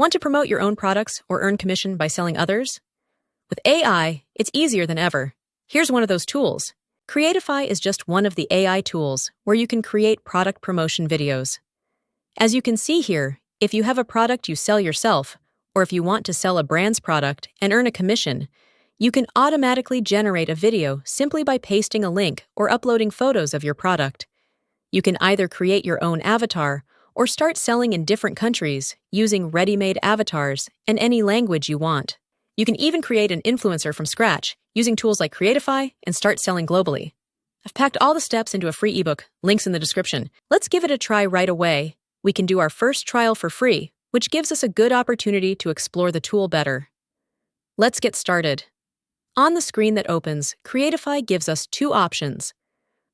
Want to promote your own products or earn commission by selling others? With AI, it's easier than ever. Here's one of those tools. Creatify is just one of the AI tools where you can create product promotion videos. As you can see here, if you have a product you sell yourself, or if you want to sell a brand's product and earn a commission, you can automatically generate a video simply by pasting a link or uploading photos of your product. You can either create your own avatar or start selling in different countries using ready-made avatars and any language you want. You can even create an influencer from scratch using tools like Creatify and start selling globally. I've packed all the steps into a free ebook, links in the description. Let's give it a try right away. We can do our first trial for free, which gives us a good opportunity to explore the tool better. Let's get started. On the screen that opens, Creatify gives us two options.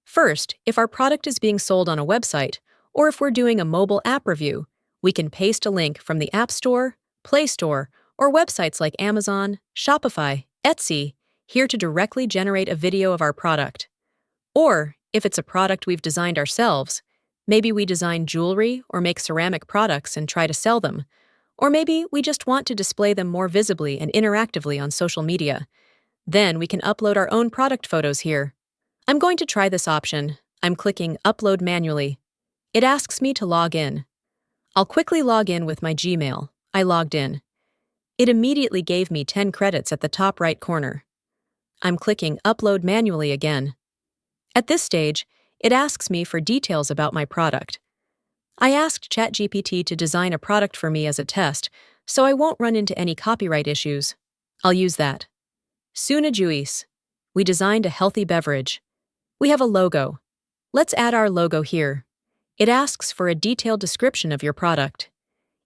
First, if our product is being sold on a website, or if we're doing a mobile app review, we can paste a link from the App Store, Play Store, or websites like Amazon, Shopify, Etsy, here to directly generate a video of our product. Or, if it's a product we've designed ourselves, maybe we design jewelry or make ceramic products and try to sell them, or maybe we just want to display them more visibly and interactively on social media. Then we can upload our own product photos here. I'm going to try this option. I'm clicking Upload Manually. It asks me to log in. I'll quickly log in with my Gmail. I logged in. It immediately gave me 10 credits at the top right corner. I'm clicking Upload Manually again. At this stage, it asks me for details about my product. I asked ChatGPT to design a product for me as a test, so I won't run into any copyright issues. I'll use that. Use Juice. We designed a healthy beverage. We have a logo. Let's add our logo here. It asks for a detailed description of your product.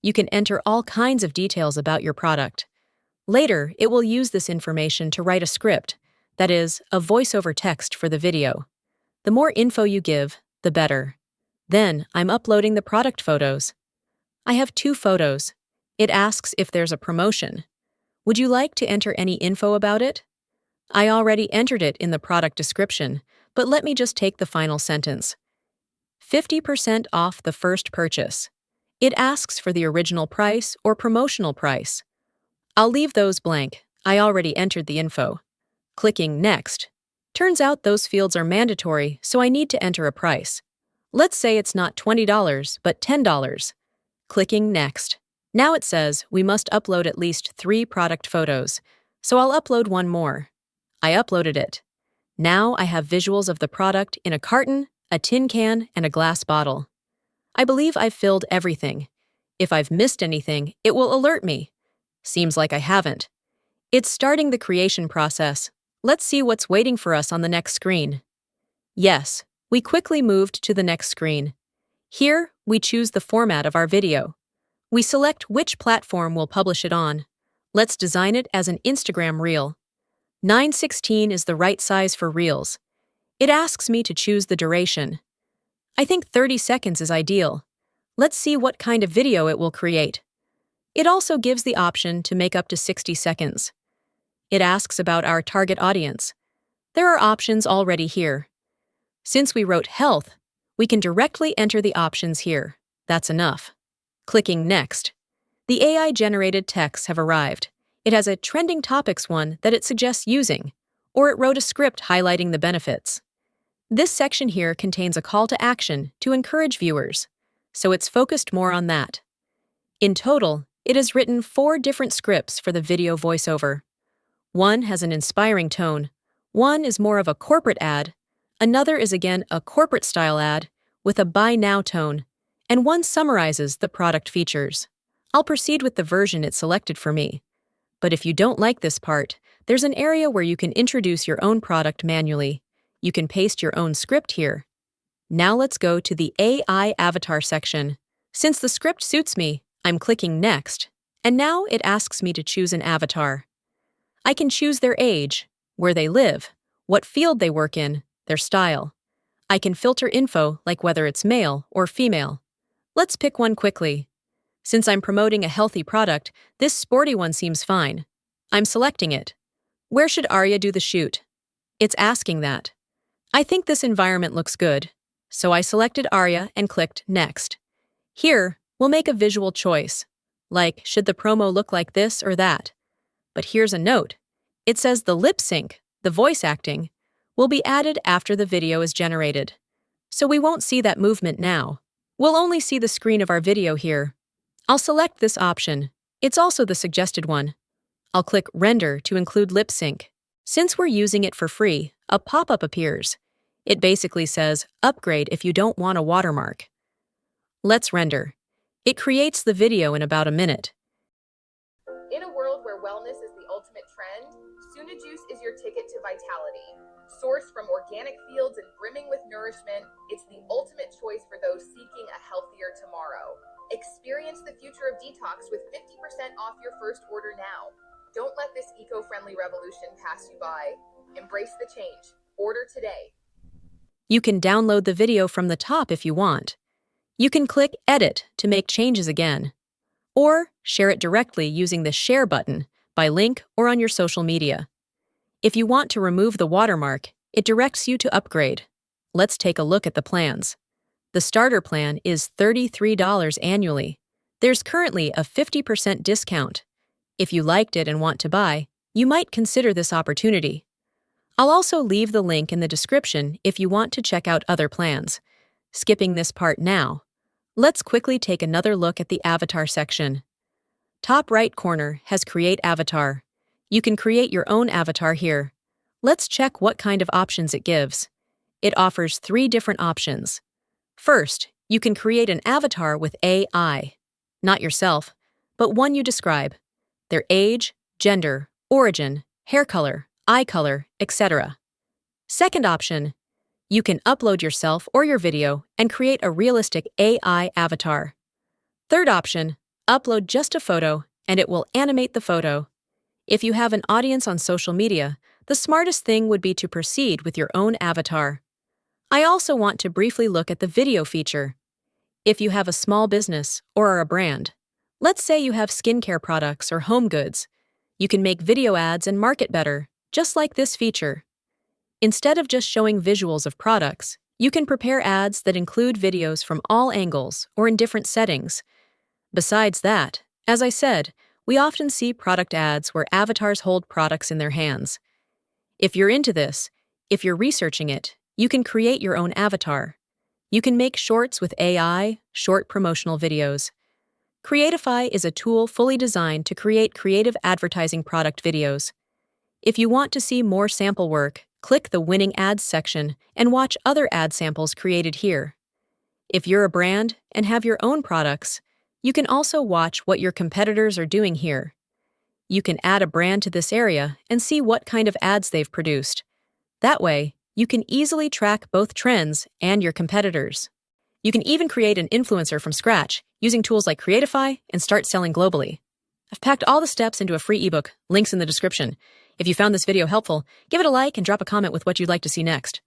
You can enter all kinds of details about your product. Later, it will use this information to write a script, that is, a voiceover text for the video. The more info you give, the better. Then, I'm uploading the product photos. I have 2 photos. It asks if there's a promotion. Would you like to enter any info about it? I already entered it in the product description, but let me just take the final sentence. 50% off the first purchase. It asks for the original price or promotional price. I'll leave those blank. I already entered the info. Clicking Next. Turns out those fields are mandatory, so I need to enter a price. Let's say it's not $20, but $10. Clicking Next. Now it says we must upload at least 3 product photos, so I'll upload one more. I uploaded it. Now I have visuals of the product in a carton, a tin can, and a glass bottle. I believe I've filled everything. If I've missed anything, it will alert me. Seems like I haven't. It's starting the creation process. Let's see what's waiting for us on the next screen. Yes, we quickly moved to the next screen. Here, we choose the format of our video. We select which platform we'll publish it on. Let's design it as an Instagram reel. 9:16 is the right size for reels. It asks me to choose the duration. I think 30 seconds is ideal. Let's see what kind of video it will create. It also gives the option to make up to 60 seconds. It asks about our target audience. There are options already here. Since we wrote health, we can directly enter the options here. That's enough. Clicking Next. The AI-generated texts have arrived. It has a trending topics one that it suggests using, or it wrote a script highlighting the benefits. This section here contains a call to action to encourage viewers, so it's focused more on that. In total, it has written 4 different scripts for the video voiceover. One has an inspiring tone, one is more of a corporate ad, another is again a corporate-style ad with a buy now tone, and one summarizes the product features. I'll proceed with the version it selected for me. But if you don't like this part, there's an area where you can introduce your own product manually. You can paste your own script here. Now let's go to the AI avatar section. Since the script suits me, I'm clicking Next, and now it asks me to choose an avatar. I can choose their age, where they live, what field they work in, their style. I can filter info like whether it's male or female. Let's pick one quickly. Since I'm promoting a healthy product, this sporty one seems fine. I'm selecting it. Where should Arya do the shoot? It's asking that. I think this environment looks good, so I selected Arya and clicked Next. Here, we'll make a visual choice. like should the promo look like this or that. But here's a note. It says the lip sync, the voice acting, will be added after the video is generated. So we won't see that movement now. We'll only see the screen of our video here. I'll select this option. It's also the suggested one. I'll click Render to include lip sync. Since we're using it for free, a pop-up appears. It basically says, upgrade if you don't want a watermark. Let's render. It creates the video in about a minute. In a world where wellness is the ultimate trend, Suna Juice is your ticket to vitality. Sourced from organic fields and brimming with nourishment, it's the ultimate choice for those seeking a healthier tomorrow. Experience the future of detox with 50% off your first order now. Don't let this eco-friendly revolution pass you by. Embrace the change. Order today. You can download the video from the top if you want. You can click Edit to make changes again. Or share it directly using the Share button by link or on your social media. If you want to remove the watermark, it directs you to upgrade. Let's take a look at the plans. The starter plan is $33 annually. There's currently a 50% discount. If you liked it and want to buy, you might consider this opportunity. I'll also leave the link in the description if you want to check out other plans. Skipping this part now, let's quickly take another look at the avatar section. Top right corner has Create Avatar. You can create your own avatar here. Let's check what kind of options it gives. It offers 3 different options. First, you can create an avatar with AI. Not yourself, but one you describe. Their age, gender, origin, hair color, eye color, etc. Second option, you can upload yourself or your video and create a realistic AI avatar. Third option, upload just a photo and it will animate the photo. If you have an audience on social media, the smartest thing would be to proceed with your own avatar. I also want to briefly look at the video feature. If you have a small business or are a brand, let's say you have skincare products or home goods, you can make video ads and market better, just like this feature. Instead of just showing visuals of products, you can prepare ads that include videos from all angles or in different settings. Besides that, as I said, we often see product ads where avatars hold products in their hands. If you're into this, if you're researching it, you can create your own avatar. You can make shorts with AI, short promotional videos. Creatify is a tool fully designed to create creative advertising product videos. If you want to see more sample work, click the Winning Ads section and watch other ad samples created here. If you're a brand and have your own products, you can also watch what your competitors are doing here. You can add a brand to this area and see what kind of ads they've produced. That way, you can easily track both trends and your competitors. You can even create an influencer from scratch using tools like Creatify and start selling globally. I've packed all the steps into a free ebook, links in the description. If you found this video helpful, give it a like and drop a comment with what you'd like to see next.